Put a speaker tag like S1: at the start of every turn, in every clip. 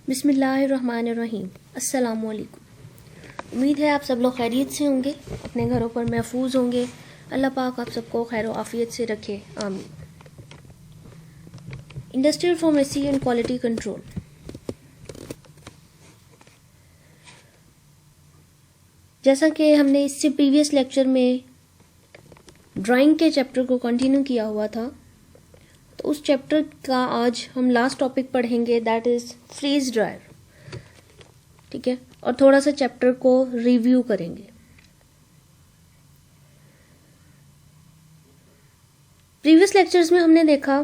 S1: बिस्मिल्लाहिर्रहमानिर्रहीम। अस्सलामुअलैकुम। उम्मीद है आप सब लोग खैरियत से होंगे, अपने घरों पर महफूज होंगे। अल्लाह पाक आप सबको खैर आफियत से रखे, आमीन। Industrial pharmacy and quality control. जैसा कि हमने इससे प्रीवियस लेक्चर में ड्राइंग के चैप्टर को कंटिन्यू किया हुआ था, तो उस चैप्टर का आज हम लास्ट टॉपिक पढ़ेंगे, दैट इज फ्रीज ड्रायर। ठीक है, और थोड़ा सा चैप्टर को रिव्यू करेंगे। प्रीवियस लेक्चर्स में हमने देखा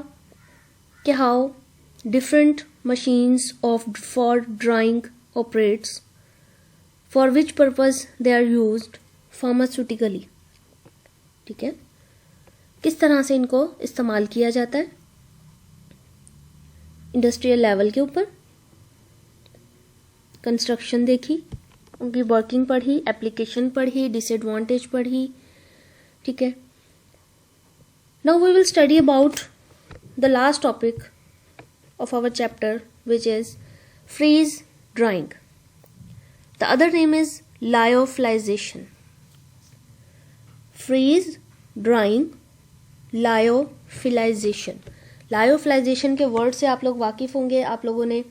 S1: कि how different machines of for drying operates, for which purpose they are used pharmaceutically. ठीक है, किस तरह से इनको इस्तेमाल किया जाता है इंडस्ट्रियल लेवल के ऊपर। कंस्ट्रक्शन देखी, उनकी वर्किंग पढ़ी, एप्लीकेशन पढ़ी, डिसएडवांटेज पढ़ी। ठीक है, now we will study about the last topic of our chapter which is freeze drying. The other name is lyophilization. Freeze drying, lyophilization. Lyophilization के वर्ड से आप लोग वाकिफ होंगे, आप लोगों ने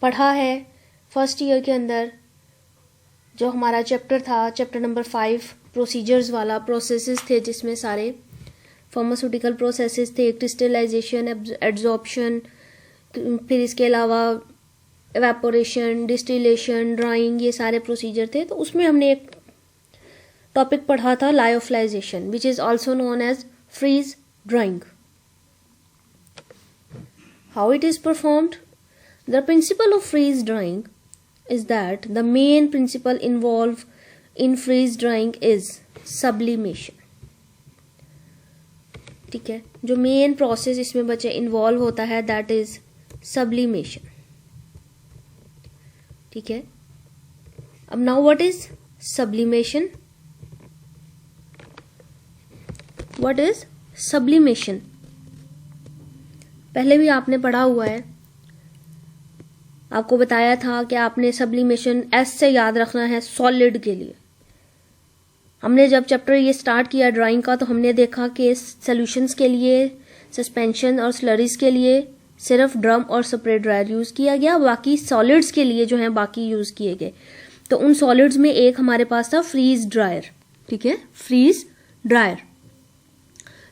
S1: पढ़ा है फर्स्ट ईयर के अंदर जो हमारा चैप्टर था, चैप्टर नंबर 5 प्रोसीजर्स वाला। प्रोसेसेस थे जिसमें सारे फार्मास्यूटिकल प्रोसेसेस थे, क्रिस्टलाइजेशन, एब्जॉर्प्शन, फिर इसके अलावा एवेपोरेशन, डिस्टिलेशन, ड्राइंग, ये सारे प्रोसीजर थे। तो उसमें हमने एक टॉपिक पढ़ा था lyophilization, which is also known as freeze drying. How it is performed? The principle of freeze drying is that the main principle involved in freeze drying is sublimation. ठीक है, जो मेन प्रोसेस इसमें बच्चे involve होता है that is sublimation. ठीक है, अब now what is sublimation? What is sublimation? पहले भी आपने पढ़ा हुआ है, आपको बताया था कि आपने सब्लिमेशन एस से याद रखना है सॉलिड के लिए। हमने जब चैप्टर ये स्टार्ट किया ड्राइंग का, तो हमने देखा कि सॉल्यूशंस के लिए, सस्पेंशन और स्लरीज के लिए सिर्फ ड्रम और स्प्रे ड्रायर यूज किया गया, बाकी सॉलिड्स के लिए जो है बाकी यूज किए गए। तो उन सॉलिड्स में एक हमारे पास था फ्रीज ड्रायर। ठीक है, फ्रीज ड्रायर।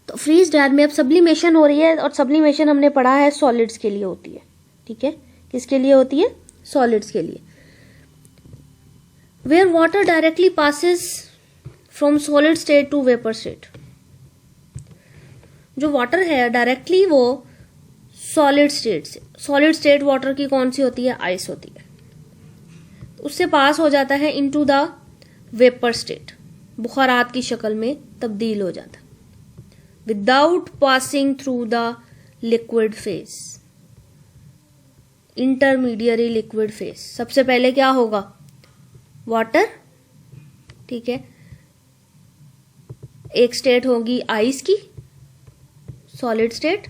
S1: तो फ्रीज ड्रायर में अब सब्लिमेशन हो रही है, और सब्लिमेशन हमने पढ़ा है सॉलिड्स के लिए होती है। ठीक है, किसके लिए होती है? सॉलिड्स के लिए। Where water directly passes from solid state to vapour state. जो वाटर है डायरेक्टली वो सॉलिड स्टेट से, सॉलिड स्टेट वाटर की कौन सी होती है? आइस होती है। उससे पास हो जाता है इनटू द वेपर स्टेट, बुखारात की शक्ल में तब्दील हो जाता है, without passing through the liquid phase, intermediary liquid phase. सबसे पहले क्या होगा? वाटर। ठीक है, एक स्टेट होगी आइस की, सॉलिड स्टेट,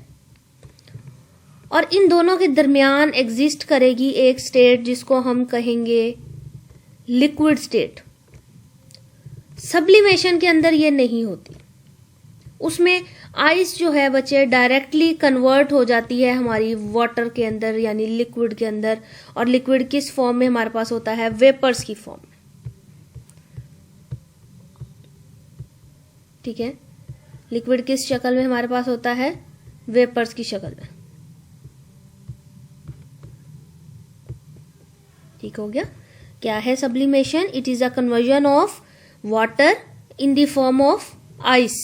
S1: और इन दोनों के दरमियान एग्जिस्ट करेगी एक स्टेट जिसको हम कहेंगे लिक्विड स्टेट। सब्लिमेशन के अंदर ये नहीं होती, उसमें आइस जो है बच्चे डायरेक्टली कन्वर्ट हो जाती है हमारी वाटर के अंदर, यानी लिक्विड के अंदर। और लिक्विड किस फॉर्म में हमारे पास होता है? वेपर्स की फॉर्म में। ठीक है, लिक्विड किस शक्ल में हमारे पास होता है? वेपर्स की शक्ल में। ठीक हो गया। क्या है sublimation? It is a conversion of water in the form of ice.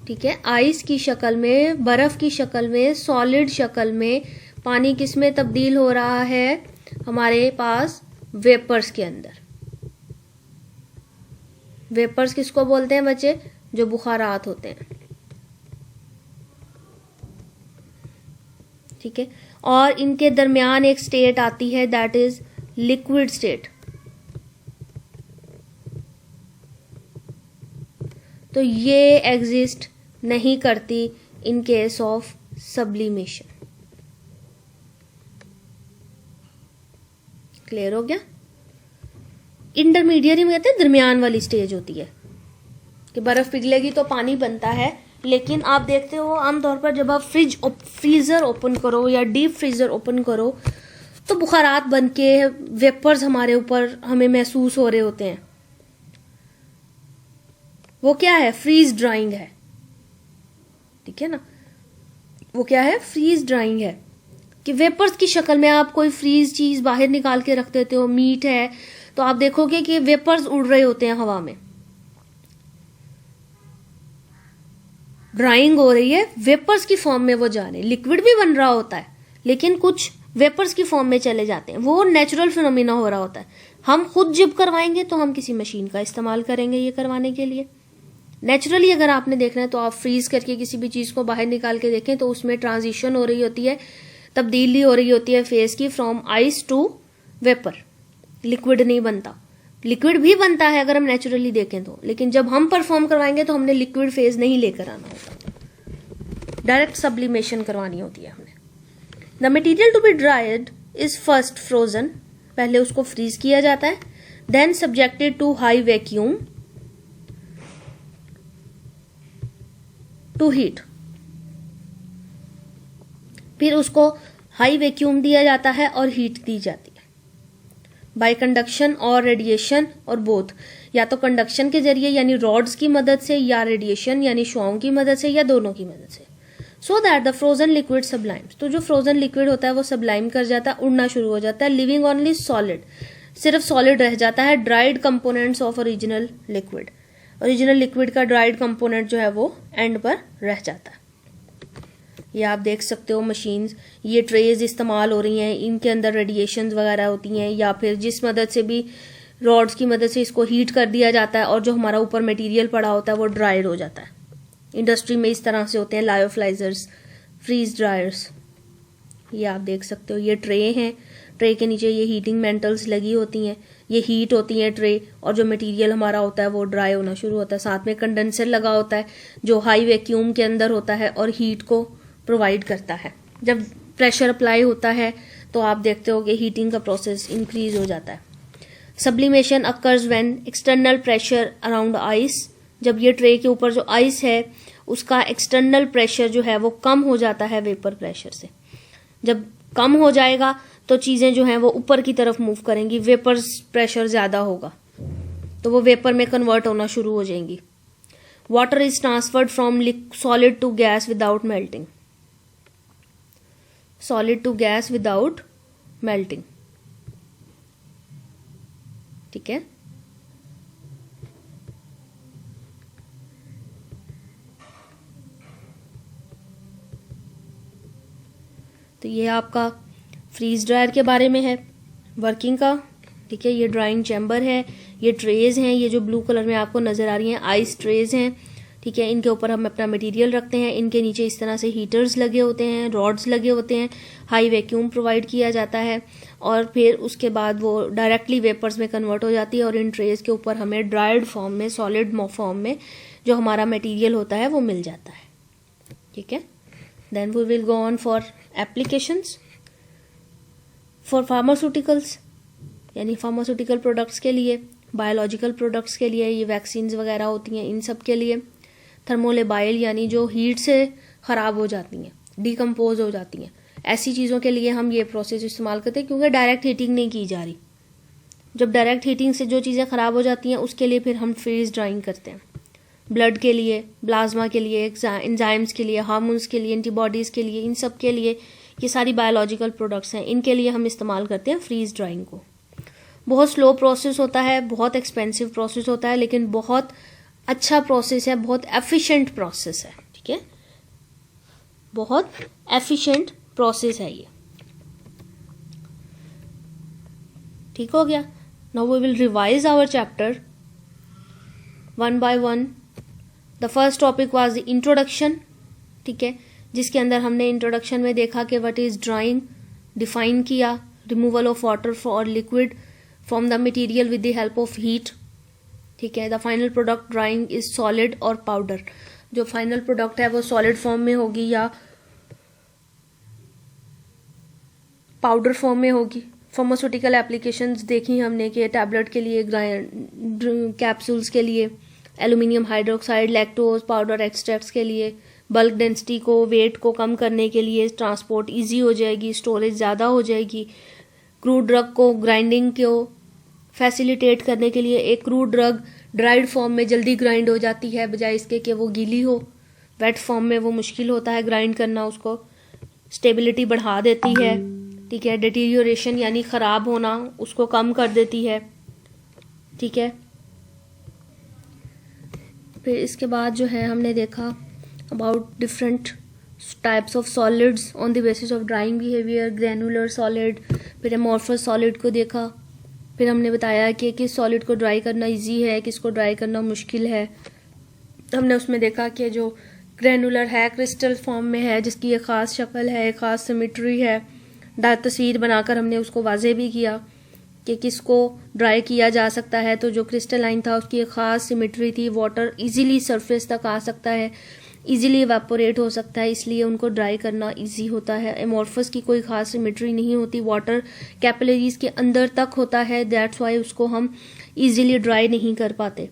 S1: ठीक है, आइस की शक्ल में, बर्फ की शक्ल में, सॉलिड शक्ल में पानी किस में तब्दील हो रहा है? हमारे पास वेपर्स के अंदर। वेपर्स किसको बोलते हैं बच्चे? जो बुखारात होते हैं। ठीक है, और इनके दरमियान एक स्टेट आती है दैट इज लिक्विड स्टेट। तो ये एग्जिस्ट नहीं करती in case of sublimation. Clear हो गया। इंटरमीडिएट में कहते हैं दरमियान वाली स्टेज होती है कि बर्फ पिघलेगी तो पानी बनता है, लेकिन आप देखते हो आमतौर पर जब आप फ्रीजर ओपन करो या डीप फ्रीजर ओपन करो तो बुखारात बन के वेपर्स हमारे ऊपर हमें महसूस हो रहे होते हैं। वो क्या है? फ्रीज ड्राइंग है, ठीक है ना। वो क्या है? फ्रीज ड्राइंग है कि वेपर्स की शक्ल में आप कोई फ्रीज चीज बाहर निकाल के रख देते हो। मीट है तो आप देखोगे कि वेपर्स उड़ रहे होते हैं हवा में, ड्राइंग हो रही है, वेपर्स की फॉर्म में वो जा रहे हैं। लिक्विड भी बन रहा होता है लेकिन कुछ वेपर्स की फॉर्म में चले जाते हैं। वो नेचुरल फिनोमिना हो रहा होता है। हम खुद जब करवाएंगे तो हम किसी मशीन का इस्तेमाल करेंगे ये करवाने के लिए। नेचुरली अगर आपने देखना है तो आप फ्रीज करके किसी भी चीज को बाहर निकाल के देखें तो उसमें ट्रांजिशन हो रही होती है, तब्दीली हो रही होती है फेस की, from ice to vapour. Liquid नहीं बनता। लिक्विड भी बनता है अगर हम नेचुरली देखें तो, लेकिन जब हम परफॉर्म करवाएंगे तो हमने लिक्विड फेज नहीं लेकर आना होता, डायरेक्ट सब्लिमेशन करवानी होती है हमने। The material to be dried is first frozen, पहले उसको फ्रीज किया जाता है, then subjected to high vacuum to heat, फिर उसको हाई वैक्यूम दिया जाता है और हीट दी जाती है बाय कंडक्शन और रेडिएशन, और बोथ, या तो कंडक्शन के जरिए यानी रॉड्स की मदद से, या रेडिएशन यानी शुआओं की मदद से, या दोनों की मदद से। So that the frozen liquid सब्लाइम्स, तो जो फ्रोजन लिक्विड होता है वो सब्लाइम कर जाता है, उड़ना शुरू हो जाता है, लिविंग ओनली सॉलिड, सिर्फ सॉलिड रह जाता है, dried components of original liquid, original liquid का ड्राइड कंपोनेंट जो है वो एंड पर रह जाता है। ये आप देख सकते हो मशीन्स, ये ट्रेज इस्तेमाल हो रही हैं, इनके अंदर रेडिएशंस वगैरह होती हैं, या फिर जिस मदद से भी रॉड्स की मदद से इसको हीट कर दिया जाता है और जो हमारा ऊपर मटेरियल पड़ा होता है वो ड्राइड हो जाता है। इंडस्ट्री में इस तरह से होते हैं लायोफ्लाइजर्स, फ्रीज ड्रायर्स। ये आप देख सकते हो, ये ट्रे हैं, ट्रे के नीचे ये हीटिंग मेंटल्स लगी होती हैं, ये हीट होती है ट्रे, और जो मटेरियल हमारा होता है वो ड्राई होना शुरू होता है। साथ में कंडेंसर लगा होता है जो हाई वैक्यूम के अंदर होता है और हीट को प्रोवाइड करता है। जब प्रेशर अप्लाई होता है तो आप देखते हो कि हीटिंग का प्रोसेस इंक्रीज हो जाता है। Sublimation occurs when external pressure around ice, जब ये ट्रे के ऊपर जो आइस है उसका एक्सटर्नल प्रेशर जो है वो कम हो जाता है वेपर प्रेशर से। जब कम हो जाएगा तो चीजें जो हैं वो ऊपर की तरफ मूव करेंगी, वेपर प्रेशर ज्यादा होगा तो वो वेपर में कन्वर्ट होना शुरू हो जाएंगी। Water is transferred from solid to gas without melting, solid to gas without melting, ठीक है। तो ये आपका फ्रीज ड्रायर के बारे में है, वर्किंग का, ठीक है। ये ड्राइंग चैम्बर है, ये ट्रेज हैं, ये जो ब्लू कलर में आपको नजर आ रही हैं आइस ट्रेज हैं, ठीक है। इनके ऊपर हम अपना मटेरियल रखते हैं, इनके नीचे इस तरह से हीटर्स लगे होते हैं, रॉड्स लगे होते हैं, हाई वैक्यूम प्रोवाइड किया जाता है और फिर उसके बाद वो डायरेक्टली वेपर्स में कन्वर्ट हो जाती है और इन ट्रेज के ऊपर हमें ड्राइड फॉर्म में, सॉलिड फॉर्म में जो हमारा मटेरियल होता है वो मिल जाता है, ठीक है। Then we will go on for applications for pharmaceuticals, यानी फार्मास्यूटिकल प्रोडक्ट्स के लिए, बायोलॉजिकल प्रोडक्ट्स के लिए, ये वैक्सीन्स वगैरह होती हैं इन सब के लिए। थर्मोलेबाइल यानी जो हीट से खराब हो जाती हैं, डिकम्पोज हो जाती हैं, ऐसी चीज़ों के लिए हम ये प्रोसेस इस्तेमाल करते हैं क्योंकि डायरेक्ट हीटिंग नहीं की जा रही। जब डायरेक्ट हीटिंग से जो चीज़ें खराब हो जाती हैं उसके लिए फिर हम फ्रीज ड्राइंग करते हैं। ब्लड के लिए, प्लाज्मा के लिए, एंजाइम्स के लिए, हार्मोन्स के लिए, एंटीबॉडीज़ के लिए, इन सब के लिए, ये सारी बायोलॉजिकल प्रोडक्ट्स हैं, इनके लिए हम इस्तेमाल करते हैं फ्रीज ड्राइंग को। बहुत स्लो प्रोसेस होता है, बहुत एक्सपेंसिव प्रोसेस होता है, लेकिन बहुत अच्छा प्रोसेस है, बहुत एफिशिएंट प्रोसेस है, ठीक है। बहुत एफिशिएंट प्रोसेस है ये, ठीक हो गया। Now we will revise our chapter one by one. The first topic was the introduction, ठीक है, जिसके अंदर हमने इंट्रोडक्शन में देखा कि व्हाट इज ड्राइंग, डिफाइन किया, removal of water for liquid from the material with the help of heat, ठीक है। The final product drying is solid और पाउडर, जो फाइनल प्रोडक्ट है वो सॉलिड फॉर्म में होगी या पाउडर फॉर्म में होगी। फार्मास्यूटिकल एप्लीकेशंस देखी हमने कि टैबलेट के लिए, कैप्सूल्स के लिए, aluminium hydroxide, lactose powder extracts के लिए, बल्क डेंसिटी को, वेट को कम करने के लिए, ट्रांसपोर्ट इजी हो जाएगी, स्टोरेज ज़्यादा हो जाएगी। क्रूड ड्रग को, ग्राइंडिंग को फैसिलिटेट करने के लिए एक क्रूड ड्रग ड्राइड फॉर्म में जल्दी ग्राइंड हो जाती है बजाय इसके कि वो गीली हो। वेट फॉर्म में वो मुश्किल होता है ग्राइंड करना, उसको स्टेबिलिटी बढ़ा देती है, ठीक है। डिटीरियोरेशन यानी ख़राब होना उसको कम कर देती है, ठीक है। फिर इसके बाद जो है हमने देखा about different types of solids on the basis of drawing behaviour, granular solid, फिर एमॉर्फस सॉलिड को देखा। फिर हमने बताया कि किस सॉलिड को ड्राई करना इजी है, किसको ड्राई करना मुश्किल है। हमने उसमें देखा कि जो ग्रैनुलर है, क्रिस्टल फॉर्म में है, जिसकी एक ख़ास शक्ल है, एक ख़ास सिमेट्री है, तस्वीर बनाकर हमने उसको वाज़े भी किया कि किसको ड्राई किया जा सकता है। तो जो क्रिस्टलाइन था उसकी एक ख़ास सिमेट्री थी, वाटर इजीली सरफेस तक आ सकता है, इजीली इवेपोरेट हो सकता है, इसलिए उनको ड्राई करना इजी होता है। एमॉर्फस की कोई ख़ास सिमेट्री नहीं होती, वाटर कैपिलरीज के अंदर तक होता है, दैट्स वाई उसको हम इजीली ड्राई नहीं कर पाते।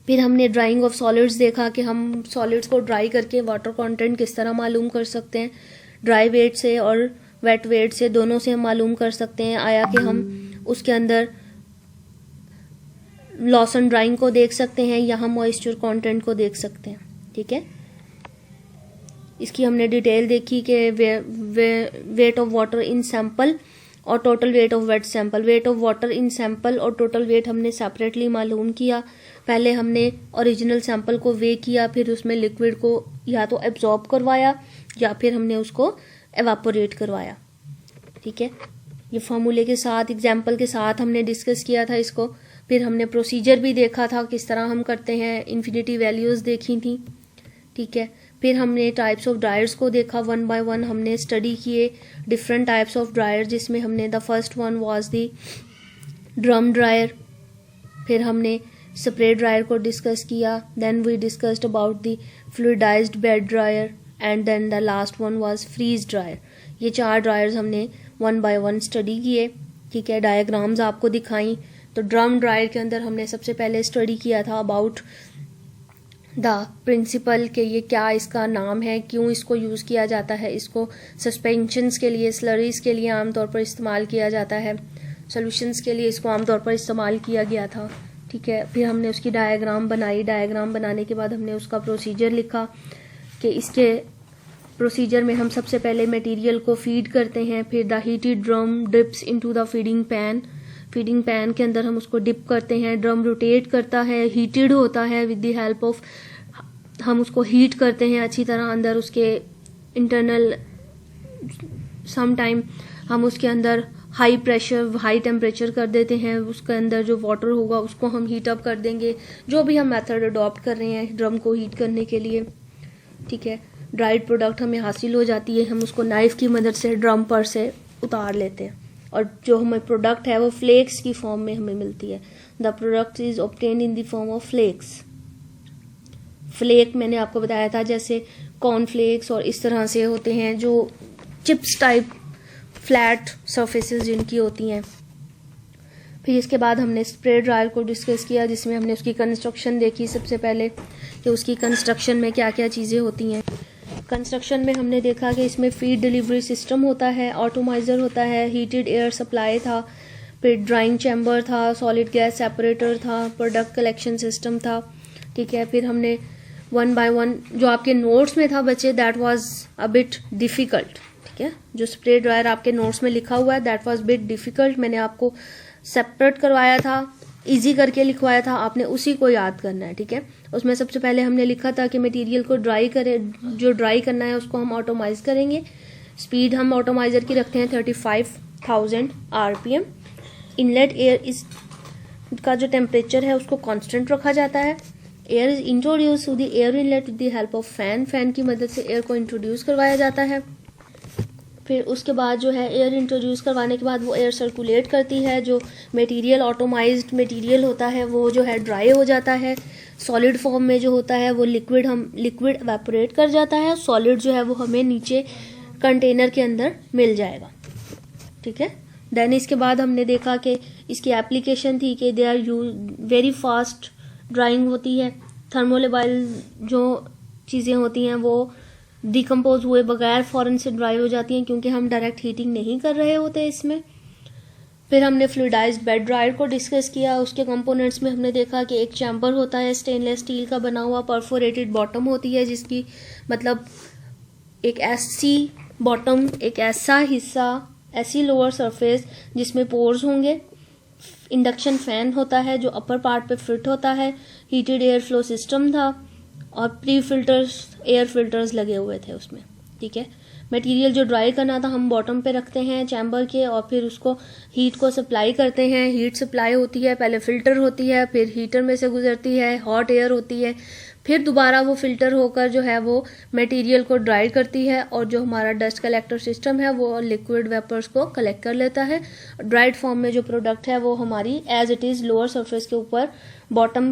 S1: फिर हमने ड्राइंग ऑफ सॉलिड्स देखा कि हम सॉलिड्स को ड्राई करके वाटर कंटेंट किस तरह मालूम कर सकते हैं। ड्राई वेट से और वेट वेट से, दोनों से हम मालूम कर सकते हैं। आया कि हम उसके अंदर लॉसन ड्राइंग को देख सकते हैं या हम मॉइस्चर कंटेंट को देख सकते हैं, ठीक है। इसकी हमने डिटेल देखी कि weight of water in sample और total weight of wet sample. Weight of water in sample और टोटल वेट हमने सेपरेटली मालूम किया। पहले हमने ओरिजिनल सैंपल को वे किया, फिर उसमें लिक्विड को या तो एब्जॉर्ब करवाया या फिर हमने उसको एवापोरेट करवाया, ठीक है। ये फॉर्मूले के साथ, एग्जाम्पल के साथ हमने डिस्कस किया था इसको। फिर हमने प्रोसीजर भी देखा था किस तरह हम करते हैं, इन्फिनिटी वैल्यूज़ देखी थी, ठीक है। फिर हमने टाइप्स ऑफ ड्रायर्स को देखा, वन बाय वन हमने स्टडी किए डिफरेंट टाइप्स ऑफ ड्रायर, जिसमें हमने the first one was the drum dryer. फिर हमने स्प्रे ड्रायर को डिस्कस किया, then we discussed about the fluidized bed dryer and then the last one was freeze dryer. ये 4 dryers हमने one by one study किए, ठीक है। Diagrams आपको दिखाई। तो ड्रम ड्रायर के अंदर हमने सबसे पहले स्टडी किया था अबाउट द प्रिंसिपल के ये क्या इसका नाम है, क्यों इसको यूज़ किया जाता है। इसको सस्पेंशंस के लिए, स्लरीज के लिए आमतौर पर इस्तेमाल किया जाता है, सॉल्यूशंस के लिए इसको आमतौर पर इस्तेमाल किया गया था, ठीक है। फिर हमने उसकी डायग्राम बनाई। डायग्राम बनाने के बाद हमने उसका प्रोसीजर लिखा कि इसके प्रोसीजर में हम सबसे पहले मटेरियल को फीड करते हैं, फिर the heated drum dips into the feeding pan. Feeding pan के अंदर हम उसको डिप करते हैं, ड्रम रोटेट करता है, हीटेड होता है विद द हेल्प ऑफ, हम उसको हीट करते हैं अच्छी तरह। अंदर उसके इंटरनल सम टाइम हम उसके अंदर हाई प्रेशर, हाई टेम्परेचर कर देते हैं, उसके अंदर जो वाटर होगा उसको हम हीट अप कर देंगे। जो भी हम मेथड अडॉप्ट कर रहे हैं ड्रम को हीट करने के लिए, ठीक है। ड्राइड प्रोडक्ट हमें हासिल हो जाती है, हम उसको नाइफ की मदद से ड्रम पर से उतार लेते हैं और जो हमें प्रोडक्ट है वो फ्लेक्स की फॉर्म में हमें मिलती है। The product is obtained in the form of flakes. Flake मैंने आपको बताया था जैसे कॉर्नफ्लेक्स और इस तरह से होते हैं, जो चिप्स टाइप फ्लैट सरफेसेस जिनकी होती हैं। फिर इसके बाद हमने स्प्रे ड्रायर को डिस्कस किया, जिसमें हमने उसकी कंस्ट्रक्शन देखी सबसे पहले कि उसकी कंस्ट्रक्शन में क्या क्या चीज़ें होती हैं। कंस्ट्रक्शन में हमने देखा कि इसमें फीड डिलीवरी सिस्टम होता है, ऑटोमाइज़र होता है, हीटेड एयर सप्लाई था, फिर ड्राइंग चैम्बर था, सॉलिड गैस सेपरेटर था, प्रोडक्ट कलेक्शन सिस्टम था, ठीक है। फिर हमने वन बाय वन जो आपके नोट्स में था बच्चे, that was a bit difficult, ठीक है। जो स्प्रे ड्रायर आपके नोट्स में लिखा हुआ है दैट वाज बिट डिफ़िकल्ट, मैंने आपको सेपरेट करवाया था, इजी करके लिखवाया था, आपने उसी को याद करना है, ठीक है। उसमें सबसे पहले हमने लिखा था कि मटेरियल को ड्राई करें, जो ड्राई करना है उसको हम ऑटोमाइज करेंगे। स्पीड हम ऑटोमाइजर की रखते हैं 35,000 RPM। इनलेट एयर इस का जो टेम्परेचर है उसको कांस्टेंट रखा जाता है। Air is introduce to the air inlet with the help of fan. Fan की मदद से एयर को इंट्रोड्यूस करवाया जाता है। फिर उसके बाद जो है एयर इंट्रोड्यूस करवाने के बाद वो एयर सर्कुलेट करती है, जो मटेरियल ऑटोमाइज्ड मटेरियल होता है वो जो है ड्राई हो जाता है। सॉलिड फॉर्म में जो होता है वो लिक्विड एवेपोरेट कर जाता है, सॉलिड जो है वो हमें नीचे कंटेनर के अंदर मिल जाएगा, ठीक है। देन इसके बाद हमने देखा कि इसकी एप्लीकेशन थी कि they are very fast drying होती है। थर्मोलेबाइल जो चीज़ें होती हैं वो डिकम्पोज हुए बगैर फ़ौरन से ड्राई हो जाती हैं, क्योंकि हम डायरेक्ट हीटिंग नहीं कर रहे होते इसमें। फिर हमने फ्लूइडाइज्ड बेड ड्रायर को डिस्कस किया। उसके कंपोनेंट्स में हमने देखा कि एक चैम्बर होता है स्टेनलेस स्टील का बना हुआ, परफोरेटेड बॉटम होती है, जिसकी मतलब एक ऐसी बॉटम, एक ऐसा हिस्सा, ऐसी लोअर सरफेस जिसमें पोर्स होंगे। इंडक्शन फैन होता है जो अपर पार्ट पे फिट होता है। हीटेड एयर फ्लो सिस्टम था और प्री फिल्टर्स, एयर फिल्टर्स लगे हुए थे उसमें। ठीक है, मटेरियल जो ड्राई करना था हम बॉटम पे रखते हैं चैम्बर के और फिर उसको हीट को सप्लाई करते हैं। हीट सप्लाई होती है, पहले फिल्टर होती है, फिर हीटर में से गुजरती है, हॉट एयर होती है, फिर दोबारा वो फिल्टर होकर जो है वो मटेरियल को ड्राई करती है और जो हमारा डस्ट कलेक्टर सिस्टम है वो लिक्विड वेपर्स को कलेक्ट कर लेता है। ड्राइड फॉर्म में जो प्रोडक्ट है वो हमारी as it is lower surface के ऊपर बॉटम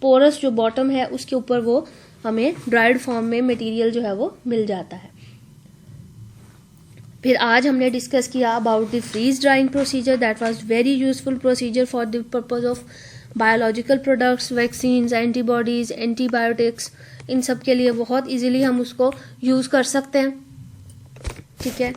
S1: पोरस जो बॉटम है उसके ऊपर वो हमें ड्राइड फॉर्म में मटेरियल जो है वो मिल जाता है। फिर आज हमने डिस्कस किया about the freeze drying procedure. That was very useful procedure for the purpose of biological products, vaccines, antibodies, antibiotics, इन सब के लिए बहुत इजीली हम उसको यूज कर सकते हैं। ठीक है,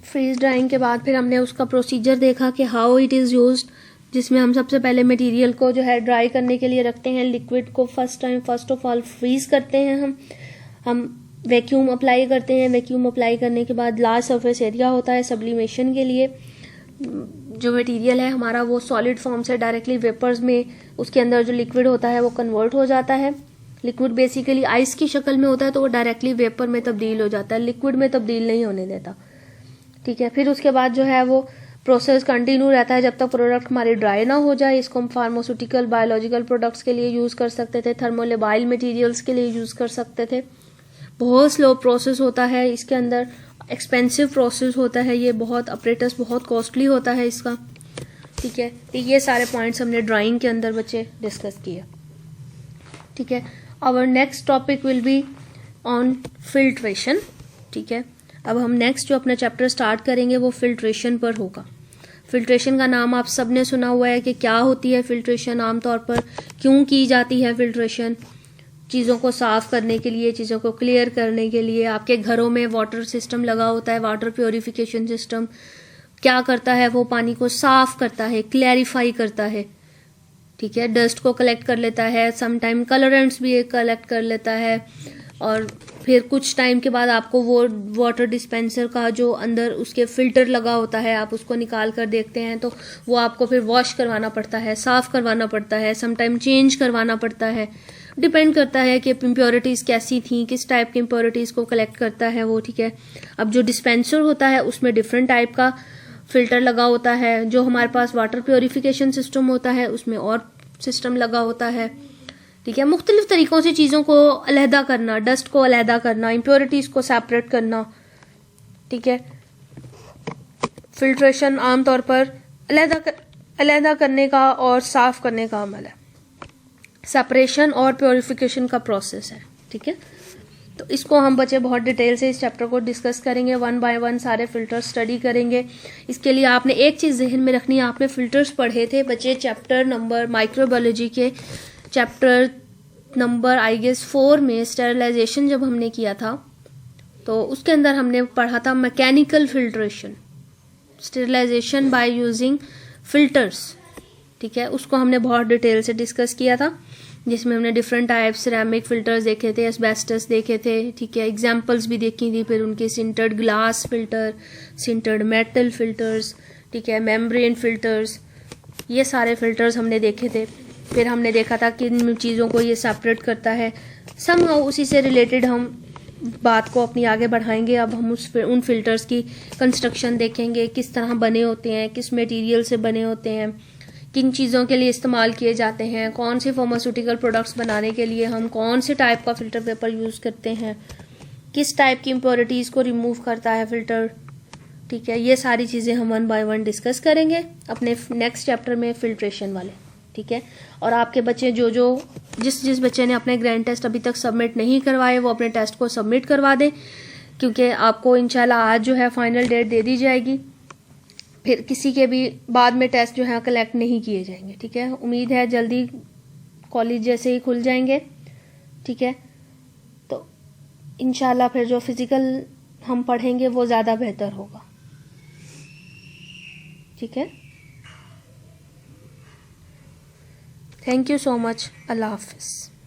S1: फ्रीज ड्राइंग के बाद फिर हमने उसका प्रोसीजर देखा कि हाउ इट इज़ यूज्ड, जिसमें हम सबसे पहले मटेरियल को जो है ड्राई करने के लिए रखते हैं। लिक्विड को फर्स्ट ऑफ ऑल फ्रीज करते हैं हम वैक्यूम अप्लाई करते हैं। वैक्यूम अप्लाई करने के बाद लार्ज सरफेस एरिया होता है सब्लिमेशन के लिए। जो मटेरियल है हमारा वो सॉलिड फॉर्म से डायरेक्टली वेपर्स में, उसके अंदर जो लिक्विड होता है वो कन्वर्ट हो जाता है। लिक्विड बेसिकली आइस की शक्ल में होता है तो वो डायरेक्टली वेपर में तब्दील हो जाता है, लिक्विड में तब्दील नहीं होने देता। ठीक है, फिर उसके बाद जो है वो प्रोसेस कंटिन्यू रहता है जब तक प्रोडक्ट हमारे ड्राई ना हो जाए। इसको हम फार्मास्यूटिकल, बायोलॉजिकल प्रोडक्ट्स के लिए यूज़ कर सकते थे, थर्मोलेबाइल मटेरियल्स के लिए यूज़ कर सकते थे। बहुत स्लो प्रोसेस होता है इसके अंदर, एक्सपेंसिव प्रोसेस होता है ये, बहुत अपरेटस बहुत कॉस्टली होता है इसका। ठीक है, तो ये सारे पॉइंट्स हमने ड्राइंग के अंदर बच्चे डिस्कस किए। ठीक है, our next topic will be on filtration. ठीक है, अब हम नेक्स्ट जो अपना चैप्टर स्टार्ट करेंगे वो फिल्ट्रेशन पर होगा। फिल्ट्रेशन का नाम आप सबने सुना हुआ है कि क्या होती है फिल्ट्रेशन, आमतौर पर क्यों की जाती है फिल्ट्रेशन। चीज़ों को साफ़ करने के लिए, चीज़ों को क्लियर करने के लिए। आपके घरों में वाटर सिस्टम लगा होता है, वाटर प्योरिफिकेशन सिस्टम क्या करता है, वो पानी को साफ़ करता है, क्लैरिफाई करता है। ठीक है, डस्ट को कलेक्ट कर लेता है, समटाइम कलरेंट्स भी कलेक्ट कर लेता है, और फिर कुछ टाइम के बाद आपको वो वाटर डिस्पेंसर का जो अंदर उसके फिल्टर लगा होता है आप उसको निकाल कर देखते हैं तो वो आपको फिर वॉश करवाना पड़ता है, साफ़ करवाना पड़ता है, समटाइम चेंज करवाना पड़ता है। डिपेंड करता है कि इम्प्योरिटीज़ कैसी थी, किस टाइप की इम्प्योरिटीज़ को कलेक्ट करता है वो। ठीक है, अब जो डिस्पेंसर होता है उसमें डिफरेंट टाइप का फिल्टर लगा होता है। जो हमारे पास वाटर प्योरिफिकेशन सिस्टम होता है उसमें और सिस्टम लगा होता है। ठीक है, मुख्तलिफ तरीक़ों से चीज़ों को अलहदा करना, डस्ट को अलहदा करना, इम्प्योरिटीज़ को सेपरेट करना। ठीक है, फिल्ट्रेशन आमतौर पर अलहदा करने का और साफ़ करने का अमल है, सेपरेशन और प्योरिफिकेशन का प्रोसेस है। ठीक है, तो इसको हम बच्चे बहुत डिटेल से इस चैप्टर को डिस्कस करेंगे, वन बाय वन सारे फिल्टर स्टडी करेंगे। इसके लिए आपने एक चीज़ जहन में रखनी है, आपने फिल्टर्स पढ़े थे बच्चे चैप्टर नंबर माइक्रोबायोलॉजी के चैप्टर नंबर आई गेस 4 में स्टेरिलाइजेशन जब हमने किया था तो उसके अंदर हमने पढ़ा था mechanical filtration, sterilization by using filters. ठीक है, उसको हमने बहुत डिटेल से डिस्कस किया था जिसमें हमने डिफरेंट टाइप सिरेमिक फिल्टर्स देखे थे, एस्बेस्टस देखे थे। ठीक है, एग्जांपल्स भी देखी थी, फिर उनके sintered glass filter, sintered metal filters, ठीक है, मेम्ब्रेन फिल्टर्स, ये सारे फिल्टर्स हमने देखे थे। फिर हमने देखा था कि इन चीज़ों को ये सेपरेट करता है। समहाउ उसी से रिलेटेड हम बात को अपनी आगे बढ़ाएंगे। अब हम उन फिल्टर्स की कंस्ट्रक्शन देखेंगे, किस तरह बने होते हैं, किस मटेरियल से बने होते हैं, किन चीज़ों के लिए इस्तेमाल किए जाते हैं, कौन से फार्मास्यूटिकल प्रोडक्ट्स बनाने के लिए हम कौन से टाइप का फ़िल्टर पेपर यूज़ करते हैं, किस टाइप की इम्प्योरिटीज़ को रिमूव करता है फ़िल्टर। ठीक है, ये सारी चीज़ें हम वन बाय वन डिस्कस करेंगे अपने नेक्स्ट चैप्टर में, फिल्ट्रेशन वाले। ठीक है। और आपके बच्चे जिस बच्चे ने अपने ग्रैंड टेस्ट अभी तक सबमिट नहीं करवाए वो अपने टेस्ट को सबमिट करवा दें, क्योंकि आपको इंशाल्लाह आज जो है फाइनल डेट दे दी जाएगी। फिर किसी के भी बाद में टेस्ट जो है कलेक्ट नहीं किए जाएंगे, ठीक है। उम्मीद है जल्दी कॉलेज जैसे ही खुल जाएंगे, ठीक है, तो इंशाल्लाह फिर जो फिजिकल हम पढ़ेंगे वो ज़्यादा बेहतर होगा, ठीक है। Thank you so much. अल्लाह हाफिज़।